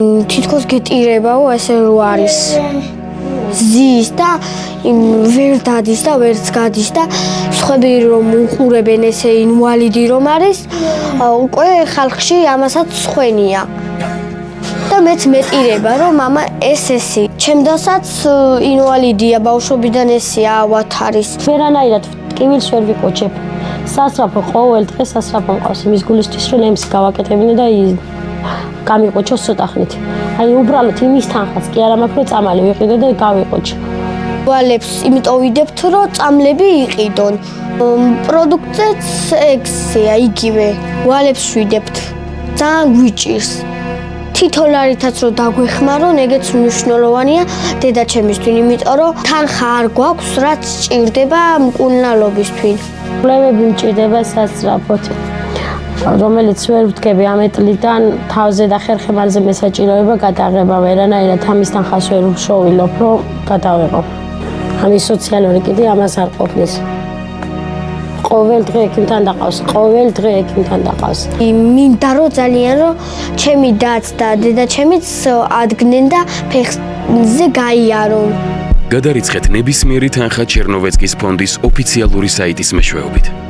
თითქოს გეტირებაო ესე რო არის ზის და ვერ დადის და ვერც გადის და სხვები რომ უყურებენ ესე ინვალიდი რომ არის უკვე ხალხში ამასაც სხვენია და მეც მეტირება რომ მამა ესე ჩემდასაც ინვალიდია ბავშვობიდან ესეა ავათ არის ვერანაირად ტკივილს ვერ ვიკოჩებ სასწრაფო ყოველ დღე სასწრაფო მყავს იმის გულისთვის რომ ემს გავაკეთებინე და გამიყოჩოს ცოტა ხნით. აი უბრალოდ იმის თანხას კი არა მაქვს რომ წამალი ვიყიდო და გავიყოჩო. ვალებს იმიტომ ვიდებთ რომ წამლები იყიდონ. პროდუქტზეც ეგსია იგივე. ვალებს ვიდებთ. ძალიან გვიჭირს. თითოლარითაც რომ დაგვეხმარონ, ეგეც მნიშვნელოვანია დედაჩემისთვის, იმიტომ რომ თანხა არ გვაქვს, რაც სჭირდება მკურნალობისთვის. პრობლემები მჭირდება სასწრაფოდ. რომელიც ვერ ვდგები ამ ეტლიდან თავზე და ხერხემალზე მესაჭიროება გადაღება ვერანაირად ამის თანხას ვერ ვშოვილობ რომ გადავეყო ამის სოციალური კიდე ამას არ ყოფნის ყოველ დღე ექიმთან დაყავს ყოველ დღე ექიმთან დაყავს მინდა რომ ძალიან რომ ჩემი დაც და დედაჩემიც ადგნენ და ფეხზე გაიარონ გადარიცხეთ ნებისმიერი თანხა ჩერნოვეცკის ფონდის ოფიციალური საიტის მეშვეობით